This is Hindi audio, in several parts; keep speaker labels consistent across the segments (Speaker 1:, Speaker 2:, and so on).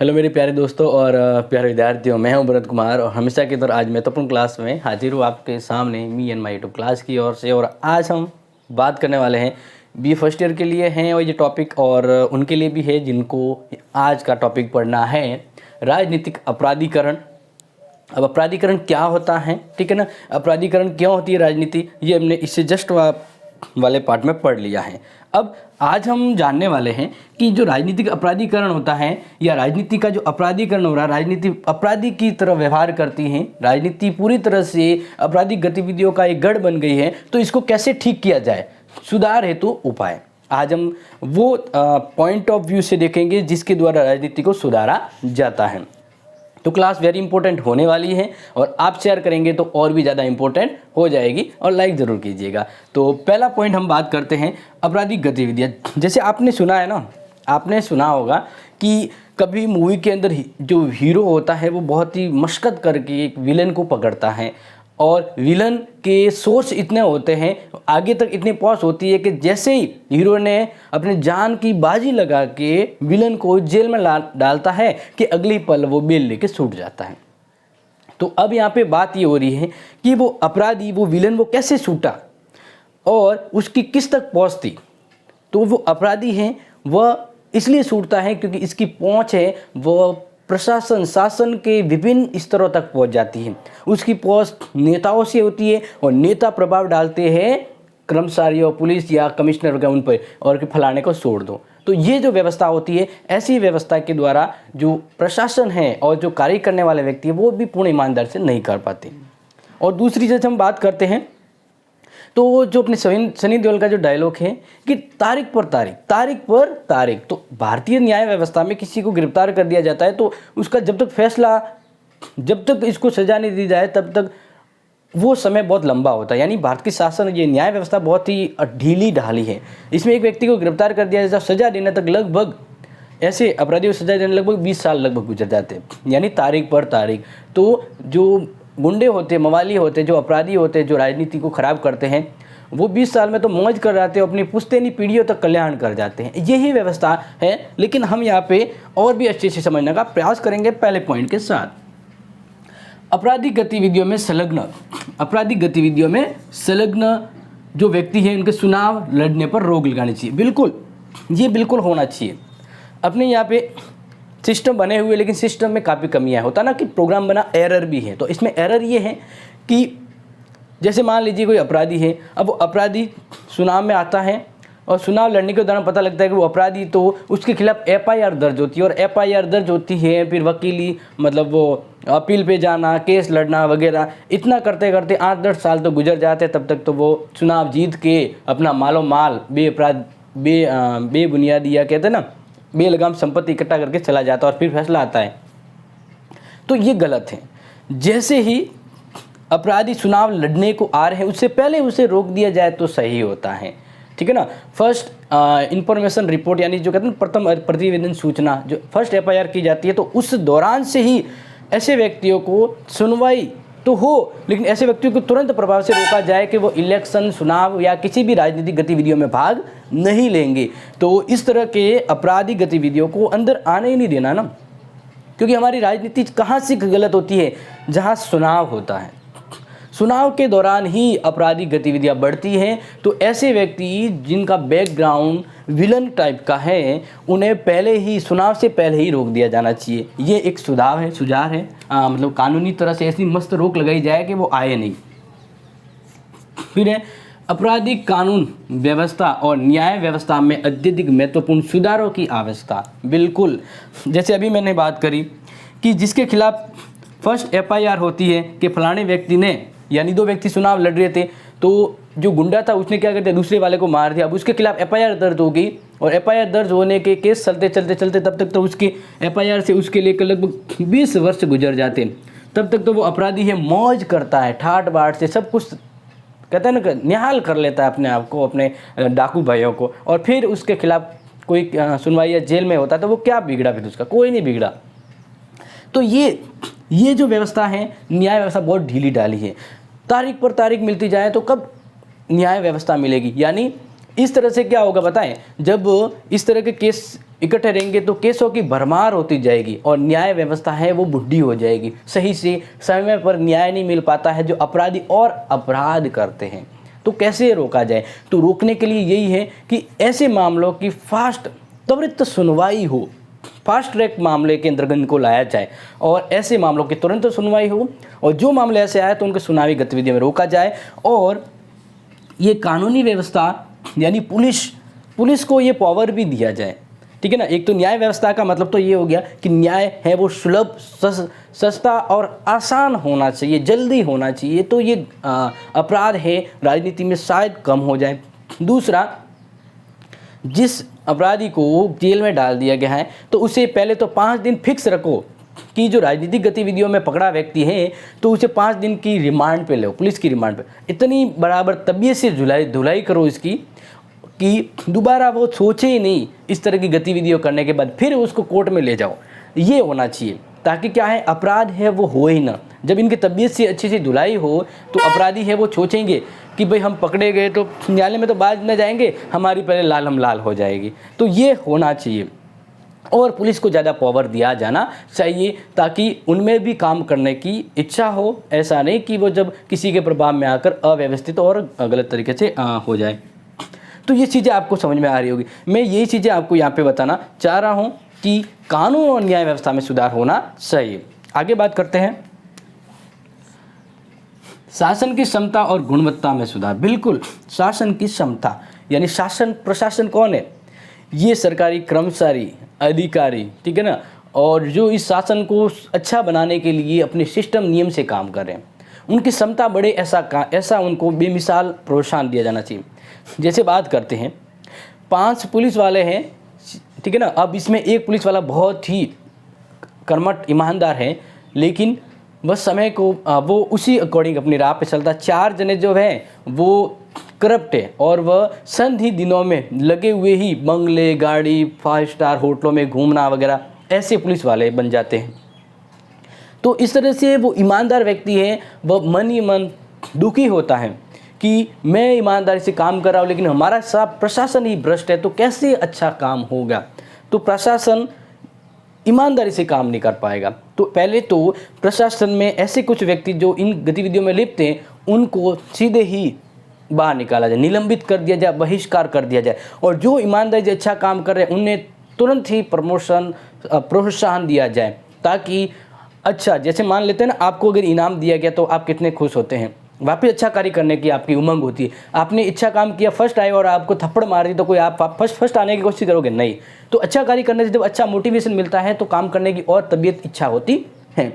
Speaker 1: हेलो मेरे प्यारे दोस्तों और प्यारे विद्यार्थियों, मैं हूं भरत कुमार और हमेशा की तरह आज महत्वपूर्ण क्लास में हाजिर हूं आपके सामने me and my YouTube class की ओर से। और आज हम बात करने वाले हैं बी फर्स्ट ईयर के लिए हैं और ये टॉपिक और उनके लिए भी है जिनको आज का टॉपिक पढ़ना है, राजनीतिक अपराधीकरण। अब अपराधीकरण क्या होता है, ठीक है ना, अपराधीकरण क्यों होती है राजनीति, ये हमने इससे जस्ट वाले पार्ट में पढ़ लिया है। अब आज हम जानने वाले हैं कि जो राजनीतिक अपराधीकरण होता है या राजनीति का जो अपराधीकरण हो रहा है, राजनीति अपराधी की तरह व्यवहार करती है, राजनीति पूरी तरह से आपराधिक गतिविधियों का एक गढ़ बन गई है, तो इसको कैसे ठीक किया जाए, सुधार हेतु उपाय। आज हम वो पॉइंट ऑफ व्यू से देखेंगे जिसके द्वारा राजनीति को सुधारा जाता है। तो क्लास वेरी इंपॉर्टेंट होने वाली है और आप शेयर करेंगे तो और भी ज़्यादा इंपॉर्टेंट हो जाएगी और लाइक ज़रूर कीजिएगा। तो पहला पॉइंट हम बात करते हैं आपराधिक गतिविधियाँ। जैसे आपने सुना है ना, आपने सुना होगा कि कभी मूवी के अंदर जो हीरो होता है वो बहुत ही मशक्कत करके एक विलन को पकड़ता है और विलन के सोर्स इतने होते हैं, आगे तक इतनी पहुंच होती है कि जैसे ही हीरो ने अपने जान की बाजी लगा के विलन को जेल में डालता है कि अगली पल वो बेल लेके छूट जाता है। तो अब यहाँ पे बात ये हो रही है कि वो अपराधी, वो विलन वो कैसे छूटा और उसकी किस तक पहुँच थी। तो वो अपराधी है वह इसलिए छूटता है क्योंकि इसकी पहुँच है वह प्रशासन, शासन के विभिन्न स्तरों तक पहुंच जाती है। उसकी पहुंच नेताओं से होती है और नेता प्रभाव डालते हैं कर्मचारियों, पुलिस या कमिश्नर वगैरह उन पर, और कि फलाने को छोड़ दो। तो ये जो व्यवस्था होती है, ऐसी व्यवस्था के द्वारा जो प्रशासन है और जो कार्य करने वाले व्यक्ति है वो भी पूर्ण ईमानदारी से नहीं कर पाते। और दूसरी चीज़ हम बात करते हैं तो जो अपने सनी देओल का जो डायलॉग है कि तारीख पर तारीख, तो भारतीय न्याय व्यवस्था में किसी को गिरफ्तार कर दिया जाता है तो उसका जब तक फैसला, जब तक इसको सजा नहीं दी जाए तब तक वो समय बहुत लंबा होता है। यानी भारत की शासन, ये न्याय व्यवस्था बहुत ही ढीली ढाली है। इसमें एक व्यक्ति को गिरफ्तार कर दिया जाए, सजा देने तक लगभग, ऐसे अपराधियों को सजा देने लगभग 20 साल लगभग गुजर जाते हैं, यानी तारीख पर तारीख। तो जो गुंडे होते, मवाली होते, जो अपराधी होते, जो राजनीति को ख़राब करते हैं, वो 20 साल में तो मौज कर जाते हैं, अपनी पुश्तैनी पीढ़ियों तक कल्याण कर जाते हैं। यही व्यवस्था है, लेकिन हम यहाँ पे और भी अच्छे से समझने का प्रयास करेंगे पहले पॉइंट के साथ। आपराधिक गतिविधियों में संलग्न जो व्यक्ति है उनके चुनाव लड़ने पर रोक लगानी चाहिए। बिल्कुल, ये बिल्कुल होना चाहिए। अपने यहाँ पे सिस्टम बने हुए, लेकिन सिस्टम में काफ़ी कमियां होता ना कि प्रोग्राम बना, एरर भी है। तो इसमें एरर ये है कि जैसे मान लीजिए कोई अपराधी है, अब वो अपराधी चुनाव में आता है और चुनाव लड़ने के दौरान पता लगता है कि वो अपराधी, तो उसके खिलाफ FIR दर्ज होती है और FIR दर्ज होती है, फिर वकीली मतलब वो अपील पे जाना, केस लड़ना वगैरह, इतना करते करते 8-10 साल तो गुजर जाते हैं। तब तक तो वो चुनाव जीत के अपना मालो माल बेबुनियादी या कहते हैं ना बेलगाम संपत्ति इकट्ठा करके चला जाता है और फिर फैसला आता है। तो ये गलत है। जैसे ही अपराधी चुनाव लड़ने को आ रहे हैं उससे पहले उसे रोक दिया जाए तो सही होता है, ठीक है ना। फर्स्ट इंफॉर्मेशन रिपोर्ट, यानी जो कहते हैं प्रथम प्रतिवेदन सूचना, जो फर्स्ट FIR की जाती है, तो उस दौरान से ही ऐसे व्यक्तियों को सुनवाई तो हो, लेकिन ऐसे व्यक्तियों को तुरंत प्रभाव से रोका जाए कि वो इलेक्शन, चुनाव या किसी भी राजनीतिक गतिविधियों में भाग नहीं लेंगे। तो इस तरह के आपराधिक गतिविधियों को अंदर आने ही नहीं देना ना, क्योंकि हमारी राजनीति कहाँ से गलत होती है, जहाँ चुनाव होता है, चुनाव के दौरान ही आपराधिक गतिविधियां बढ़ती हैं। तो ऐसे व्यक्ति जिनका बैकग्राउंड विलन टाइप का है, उन्हें पहले ही, चुनाव से पहले ही रोक दिया जाना चाहिए। ये एक सुझाव है, मतलब कानूनी तरह से ऐसी मस्त रोक लगाई जाए कि वो आए नहीं। फिर है आपराधिक कानून व्यवस्था और न्याय व्यवस्था में अत्यधिक महत्वपूर्ण सुधारों की आवश्यकता। बिल्कुल, जैसे अभी मैंने बात करी कि जिसके खिलाफ फर्स्ट FIR होती है कि फलाने व्यक्ति ने, यानी 2 व्यक्ति चुनाव लड़ रहे थे, तो जो गुंडा था उसने क्या करते, दूसरे वाले को मार दिया। अब उसके खिलाफ FIR दर्ज हो गई और FIR दर्ज होने के केस चलते तब तक तो उसके FIR से उसके लेकर लगभग 20 वर्ष गुजर जाते। तब तक तो वो अपराधी है, मौज करता है, ठाट बाट से सब कुछ कहते हैं ना, निहाल कर लेता है अपने आप को, अपने डाकू भाइयों को, और फिर उसके खिलाफ कोई सुनवाई या जेल में होता है तो वो क्या बिगड़ा, फिर उसका कोई नहीं बिगड़ा। तो ये जो व्यवस्था है, न्याय व्यवस्था बहुत ढीली ढाली है। तारीख पर तारीख मिलती जाए तो कब न्याय व्यवस्था मिलेगी। यानी इस तरह से क्या होगा बताएं, जब इस तरह के केस इकट्ठे रहेंगे तो केसों की भरमार होती जाएगी और न्याय व्यवस्था है वो बुढ़ी हो जाएगी। सही से समय पर न्याय नहीं मिल पाता है, जो अपराधी और अपराध करते हैं। तो कैसे रोका जाए? तो रोकने के लिए यही है कि ऐसे मामलों की फास्ट त्वरित सुनवाई हो, फास्ट ट्रैक मामले के अंतर्गत इनको लाया जाए और ऐसे मामलों की तुरंत सुनवाई हो, और जो मामले ऐसे आए तो उनके सुनावी गतिविधियों में रोका जाए। और ये कानूनी व्यवस्था यानी पुलिस को ये पावर भी दिया जाए, ठीक है ना। एक तो न्याय व्यवस्था का मतलब तो ये हो गया कि न्याय है वो सुलभ, सस्ता और आसान होना चाहिए, जल्दी होना चाहिए, तो ये अपराध है राजनीति में शायद कम हो जाए। दूसरा, जिस अपराधी को जेल में डाल दिया गया है तो उसे पहले तो 5 दिन फिक्स रखो कि जो राजनीतिक गतिविधियों में पकड़ा व्यक्ति है तो उसे 5 दिन की रिमांड पे लो, पुलिस की रिमांड पे। इतनी बराबर तबीयत से धुलाई करो इसकी कि दोबारा वो सोचे ही नहीं इस तरह की गतिविधियों करने के बाद, फिर उसको कोर्ट में ले जाओ। ये होना चाहिए ताकि क्या है, अपराध है वो हो ही ना। जब इनकी तबीयत से अच्छी सी धुलाई हो तो अपराधी है वो सोचेंगे कि भाई हम पकड़े गए तो न्यायालय में तो बाद में जाएंगे, हमारी पहले लाल हो जाएगी। तो ये होना चाहिए और पुलिस को ज़्यादा पावर दिया जाना चाहिए ताकि उनमें भी काम करने की इच्छा हो। ऐसा नहीं कि वो जब किसी के प्रभाव में आकर अव्यवस्थित और गलत तरीके से हो जाए। तो ये चीज़ें आपको समझ में आ रही होगी। मैं यही चीज़ें आपको यहाँ पे बताना चाह रहा हूँ कि कानून और न्याय व्यवस्था में सुधार होना चाहिए। आगे बात करते हैं शासन की क्षमता और गुणवत्ता में सुधार। बिल्कुल, शासन की क्षमता यानी शासन प्रशासन कौन है? ये सरकारी कर्मचारी, अधिकारी, ठीक है ना, और जो इस शासन को अच्छा बनाने के लिए अपने सिस्टम नियम से काम कर रहे हैं, उनकी क्षमता बढ़े ऐसा उनको बेमिसाल प्रोत्साहन दिया जाना चाहिए। जैसे बात करते हैं 5 पुलिस वाले हैं, ठीक है ना, अब इसमें एक पुलिस वाला बहुत ही कर्मठ ईमानदार है, लेकिन बस समय को वो उसी अकॉर्डिंग अपनी राह पे चलता। 4 जने जो हैं वो करप्ट है और वह संधि दिनों में लगे हुए ही बंगले, गाड़ी, 5 स्टार होटलों में घूमना वगैरह, ऐसे पुलिस वाले बन जाते हैं। तो इस तरह से वो ईमानदार व्यक्ति है, वह मन ही मन दुखी होता है कि मैं ईमानदारी से काम कर रहा हूँ लेकिन हमारा सब प्रशासन ही भ्रष्ट है, तो कैसे अच्छा काम होगा। तो प्रशासन ईमानदारी से काम नहीं कर पाएगा। तो पहले तो प्रशासन में ऐसे कुछ व्यक्ति जो इन गतिविधियों में लिप्त हैं उनको सीधे ही बाहर निकाला जाए, निलंबित कर दिया जाए, बहिष्कार कर दिया जाए, और जो ईमानदारी से अच्छा काम कर रहे हैं उन्हें तुरंत ही प्रोत्साहन दिया जाए, ताकि अच्छा, जैसे मान लेते हैं ना, आपको अगर इनाम दिया गया तो आप कितने खुश होते हैं, वापस अच्छा कार्य करने की आपकी उमंग होती है। आपने अच्छा काम किया, फर्स्ट आए और आपको थप्पड़ मार दी तो कोई आप फर्स्ट आने की कोशिश करोगे? नहीं। तो अच्छा कार्य करने से जब अच्छा मोटिवेशन मिलता है तो काम करने की और तबीयत इच्छा होती है।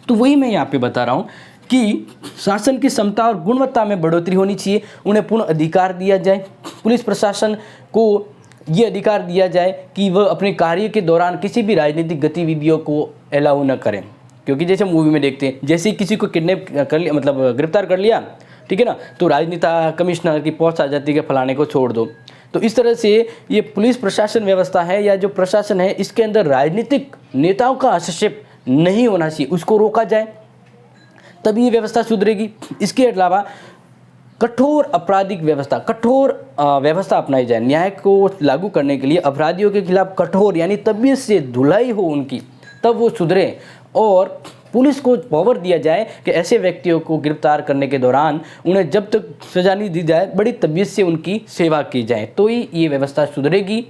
Speaker 1: तो वही मैं यहाँ पे बता रहा हूँ कि शासन की क्षमता और गुणवत्ता में बढ़ोतरी होनी चाहिए। उन्हें पूर्ण अधिकार दिया जाए, पुलिस प्रशासन को ये अधिकार दिया जाए कि वह अपने कार्य के दौरान किसी भी राजनीतिक गतिविधियों को अलाउ न करें। क्योंकि जैसे मूवी में देखते हैं, जैसे किसी को किडनैप कर लिया, मतलब गिरफ्तार कर लिया, ठीक है ना, तो राजनेता कमिश्नर की पोस्ट आ जाती है कि फलाने को छोड़ दो। तो इस तरह से ये पुलिस प्रशासन व्यवस्था है या जो प्रशासन है, इसके अंदर राजनीतिक नेताओं का हस्तक्षेप नहीं होना चाहिए, उसको रोका जाए, तभी ये व्यवस्था सुधरेगी। इसके अलावा कठोर आपराधिक व्यवस्था, व्यवस्था अपनाई जाए। न्याय को लागू करने के लिए अपराधियों के खिलाफ कठोर यानी तबीयत से धुलाई हो उनकी, तब वो सुधरे। और पुलिस को पावर दिया जाए कि ऐसे व्यक्तियों को गिरफ्तार करने के दौरान उन्हें जब तक सजा नहीं दी जाए, बड़ी तबीयत से उनकी सेवा की जाए, तो ही ये व्यवस्था सुधरेगी।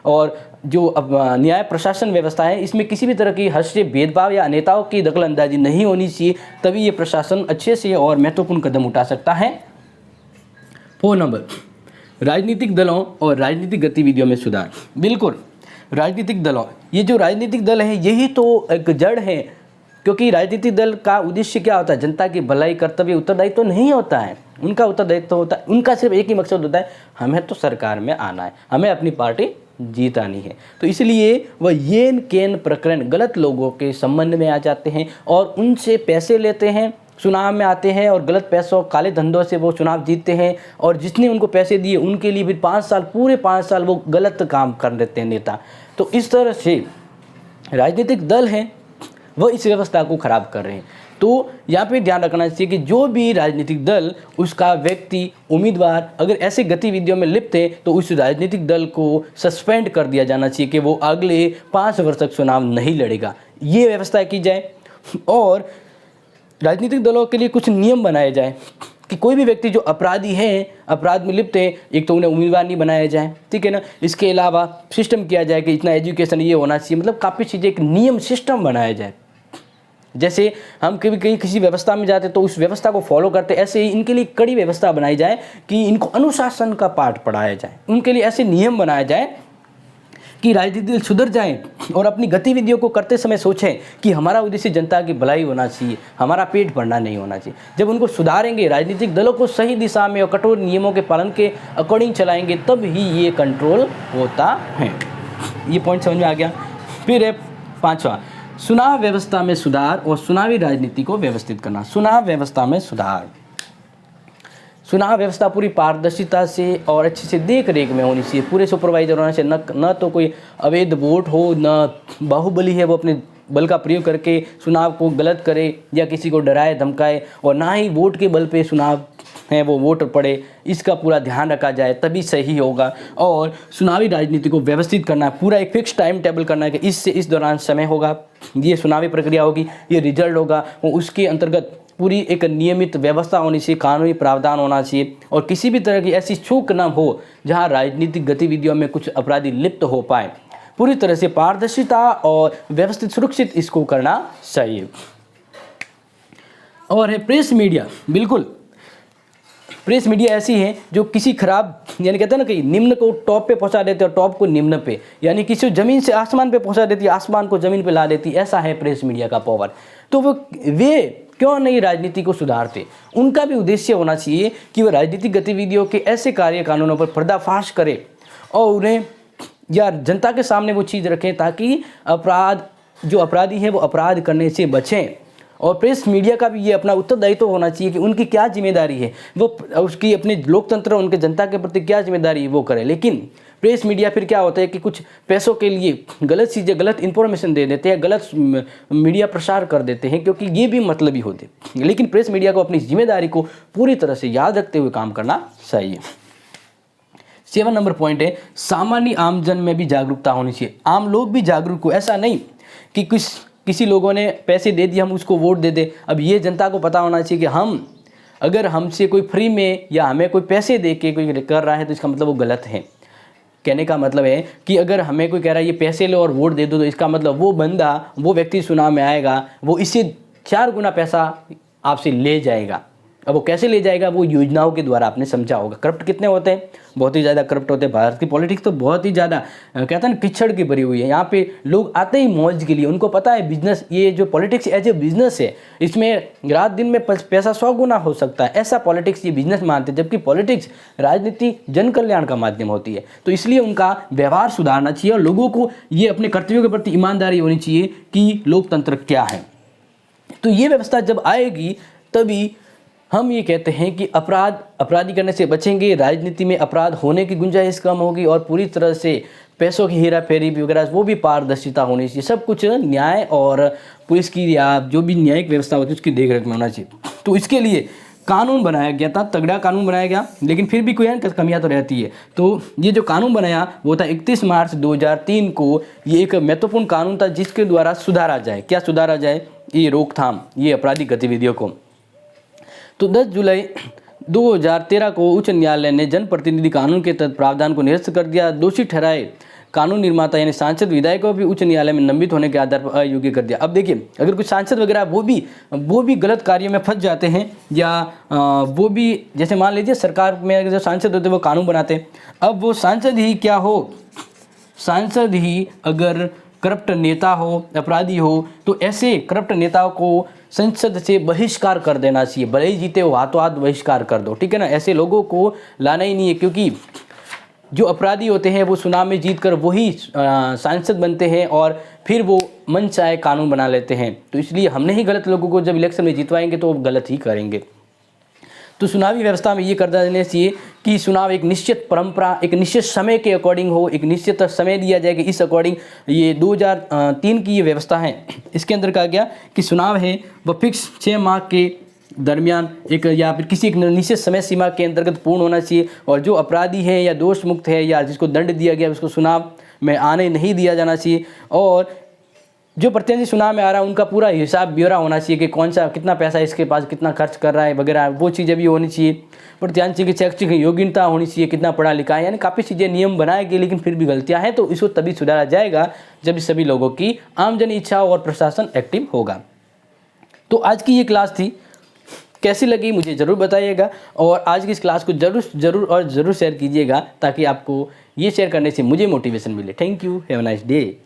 Speaker 1: और जो अब न्याय प्रशासन व्यवस्था है, इसमें किसी भी तरह की हस्तक्षेप, भेदभाव या नेताओं की दखलंदाजी नहीं होनी चाहिए, तभी ये प्रशासन अच्छे से और महत्वपूर्ण कदम उठा सकता है। 4 नंबर, राजनीतिक दलों और राजनीतिक गतिविधियों में सुधार। बिल्कुल, राजनीतिक दलों, ये जो राजनीतिक दल है यही तो एक जड़ है, क्योंकि राजनीतिक दल का उद्देश्य क्या होता है? जनता की भलाई, कर्तव्य, उत्तरदायित्व तो नहीं होता है। उनका उत्तरदायित्व होता है, उनका सिर्फ एक ही मकसद होता है, हमें तो सरकार में आना है, हमें अपनी पार्टी जीतानी है। तो इसलिए वह येन केन प्रकरण गलत लोगों के संबंध में आ जाते हैं और उनसे पैसे लेते हैं, चुनाव में आते हैं और गलत पैसों, काले धंधों से वो चुनाव जीतते हैं, और जिसने उनको पैसे दिए उनके लिए भी 5 साल, पूरे 5 साल वो गलत काम कर देते हैं नेता। तो इस तरह से राजनीतिक दल हैं वह इस व्यवस्था को ख़राब कर रहे हैं। तो यहाँ पे ध्यान रखना चाहिए कि जो भी राजनीतिक दल, उसका व्यक्ति, उम्मीदवार अगर ऐसे गतिविधियों में लिप्त है तो उस राजनीतिक दल को सस्पेंड कर दिया जाना चाहिए कि वो अगले 5 वर्ष तक चुनाव नहीं लड़ेगा। ये व्यवस्था की जाए और राजनीतिक दलों के लिए कुछ नियम बनाए जाए कि कोई भी व्यक्ति जो अपराधी है, अपराध में लिप्त है, एक तो उन्हें उम्मीदवार नहीं बनाया जाए, ठीक है ना। इसके अलावा सिस्टम किया जाए कि इतना एजुकेशन ये होना चाहिए, मतलब काफ़ी चीज़ें, एक नियम सिस्टम बनाया जाए। जैसे हम कभी कहीं किसी व्यवस्था में जाते तो उस व्यवस्था को फॉलो करते, ऐसे ही इनके लिए कड़ी व्यवस्था बनाई जाए कि इनको अनुशासन का पाठ पढ़ाया जाए। उनके लिए ऐसे नियम बनाया जाए कि राजनीतिक दल सुधर जाएं और अपनी गतिविधियों को करते समय सोचें कि हमारा उद्देश्य जनता की भलाई होना चाहिए, हमारा पेट भरना नहीं होना चाहिए। जब उनको सुधारेंगे, राजनीतिक दलों को सही दिशा में और कठोर नियमों के पालन के अकॉर्डिंग चलाएंगे, तब ही ये कंट्रोल होता है। ये पॉइंट समझ में आ गया। फिर है 5वां, चुनाव व्यवस्था में सुधार और चुनावी राजनीति को व्यवस्थित करना। चुनाव व्यवस्था में सुधार, चुनाव व्यवस्था पूरी पारदर्शिता से और अच्छे से देख रेख में होनी चाहिए, पूरे सुपरवाइजर होना चाहिए, न तो कोई अवैध वोट हो, न बाहुबली है वो अपने बल का प्रयोग करके चुनाव को गलत करे या किसी को डराए धमकाए, और ना ही वोट के बल पे चुनाव है वो वोट पड़े। इसका पूरा ध्यान रखा जाए तभी सही होगा। और चुनावी राजनीति को व्यवस्थित करना है, पूरा एक फिक्स टाइम टेबल करना है कि इससे इस दौरान समय होगा, ये चुनावी प्रक्रिया होगी, ये रिजल्ट होगा, और उसके अंतर्गत पूरी एक नियमित व्यवस्था होनी चाहिए, कानूनी प्रावधान होना चाहिए, और किसी भी तरह की ऐसी चूक न हो जहां राजनीतिक गतिविधियों में कुछ अपराधी लिप्त हो पाए। पूरी तरह से पारदर्शिता और व्यवस्थित सुरक्षित इसको करना चाहिए। और है प्रेस मीडिया। बिल्कुल, प्रेस मीडिया ऐसी है जो किसी खराब, यानी कहते हैं ना कि निम्न को टॉप पे पहुंचा देते हैं और टॉप को निम्न पे, यानी किसी ज़मीन से आसमान पे पहुंचा देती है, आसमान को ज़मीन पे ला देती है। ऐसा है प्रेस मीडिया का पावर। तो वे क्यों नहीं राजनीति को सुधारते? उनका भी उद्देश्य होना चाहिए कि वह राजनीतिक गतिविधियों के ऐसे कार्य कानूनों पर पर्दाफाश करे और उन्हें या जनता के सामने वो चीज़ रखें ताकि जो अपराधी हैं वो अपराध करने से बचें। और प्रेस मीडिया का भी ये अपना उत्तरदायित्व होना चाहिए कि उनकी क्या जिम्मेदारी है, वो उसकी अपने लोकतंत्र, उनके जनता के प्रति क्या जिम्मेदारी है वो करे। लेकिन प्रेस मीडिया फिर क्या होता है कि कुछ पैसों के लिए गलत चीज़ें, गलत इन्फॉर्मेशन दे देते हैं, गलत मीडिया प्रसार कर देते हैं, क्योंकि ये भी मतलबी होते। लेकिन प्रेस मीडिया को अपनी जिम्मेदारी को पूरी तरह से याद रखते हुए काम करना चाहिए। 7 नंबर पॉइंट है, सामान्य आमजन में भी जागरूकता होनी चाहिए। आम लोग भी जागरूक हो, ऐसा नहीं कि किसी लोगों ने पैसे दे दिए हम उसको वोट दे दे। अब ये जनता को पता होना चाहिए कि अगर हमसे कोई फ्री में या हमें कोई पैसे दे के कोई कर रहा है तो इसका मतलब वो गलत है। कहने का मतलब है कि अगर हमें कोई कह रहा है ये पैसे लो और वोट दे दो, तो इसका मतलब वो व्यक्ति चुनाव में आएगा, वो इससे 4 गुना पैसा आपसे ले जाएगा। अब वो कैसे ले जाएगा? वो योजनाओं के द्वारा। आपने समझा होगा। करप्ट कितने होते हैं? बहुत ही ज़्यादा करप्ट होते हैं। भारत की पॉलिटिक्स तो बहुत ही ज़्यादा कहते हैं ना कीचड़ की भरी हुई है। यहाँ पे लोग आते ही मौज के लिए, उनको पता है बिजनेस, ये जो पॉलिटिक्स एज ए बिजनेस है, इसमें रात दिन में पैसा 100 गुना हो सकता है। ऐसा पॉलिटिक्स ये बिजनेस मानते हैं, जबकि पॉलिटिक्स, राजनीति जन कल्याण का माध्यम होती है। तो इसलिए उनका व्यवहार सुधारना चाहिए और लोगों को ये अपने कर्तव्यों के प्रति ईमानदारी होनी चाहिए कि लोकतंत्र क्या है। तो ये व्यवस्था जब आएगी तभी हम ये कहते हैं कि अपराधी करने से बचेंगे, राजनीति में अपराध होने की गुंजाइश कम होगी और पूरी तरह से पैसों की हेरा फेरी वगैरह वो भी पारदर्शिता होनी चाहिए। सब कुछ न्याय और पुलिस की या जो भी न्यायिक व्यवस्था होती है उसकी देखरेख में होना चाहिए। तो इसके लिए कानून बनाया गया था, तगड़ा कानून बनाया गया, लेकिन फिर भी कोई कमियां तो रहती है। तो ये जो कानून बनाया वो था 31 मार्च 2003 को। ये एक महत्वपूर्ण कानून था जिसके द्वारा सुधारा जाए, क्या सुधारा जाए? ये रोकथाम, ये आपराधिक गतिविधियों को। तो 10 जुलाई 2013 को उच्च न्यायालय ने जनप्रतिनिधि कानून के तहत प्रावधान को निरस्त कर दिया। दोषी ठहराए कानून निर्माता यानी सांसद, विधायकों को भी उच्च न्यायालय में निलंबित होने के आधार पर अयोग्य कर दिया। अब देखिए, अगर कुछ सांसद वगैरह वो भी गलत कार्यों में फंस जाते हैं या वो भी, जैसे मान लीजिए सरकार में जो सांसद होते हैं वो कानून बनाते हैं। अब वो सांसद ही क्या हो, सांसद ही अगर करप्ट नेता हो, अपराधी हो, तो ऐसे करप्ट नेताओं को संसद से बहिष्कार कर देना चाहिए। भले ही जीते हो, हाथों हाथ बहिष्कार कर दो, ठीक है ना। ऐसे लोगों को लाना ही नहीं है, क्योंकि जो अपराधी होते हैं वो चुनाव में जीत कर वही सांसद बनते हैं और फिर वो मन चाहे कानून बना लेते हैं। तो इसलिए हमने ही गलत लोगों को जब इलेक्शन में जितवाएंगे तो वो गलत ही करेंगे। तो चुनावी व्यवस्था में ये कर देना चाहिए कि चुनाव एक निश्चित परंपरा, एक निश्चित समय के अकॉर्डिंग हो, एक निश्चित समय दिया जाए कि इस अकॉर्डिंग। ये 2003 की ये व्यवस्था है, इसके अंदर कहा गया कि चुनाव है वह फिक्स 6 माह के दरमियान एक या फिर किसी एक निश्चित समय सीमा के अंतर्गत पूर्ण होना चाहिए, और जो अपराधी है या दोष मुक्त है या जिसको दंड दिया गया उसको चुनाव में आने नहीं दिया जाना चाहिए, और जो प्रत्याशी चुनाव में आ रहा है उनका पूरा हिसाब ब्यौरा होना चाहिए कि कौन सा कितना पैसा इसके पास कितना खर्च कर रहा है वगैरह, वो चीज़ें भी होनी चाहिए। प्रत्याशी की शैक्षिक योग्यता होनी चाहिए, कितना पढ़ा लिखा है, यानी काफ़ी चीज़ें नियम बनाए गए, लेकिन फिर भी गलतियां हैं तो इसको तभी सुधारा जाएगा जब सभी लोगों की आमजनी इच्छा और प्रशासन एक्टिव होगा। तो आज की ये क्लास थी, कैसी लगी मुझे ज़रूर बताइएगा, और आज की इस क्लास को ज़रूर शेयर कीजिएगा ताकि आपको ये शेयर करने से मुझे मोटिवेशन मिले। Thank you, have a nice day.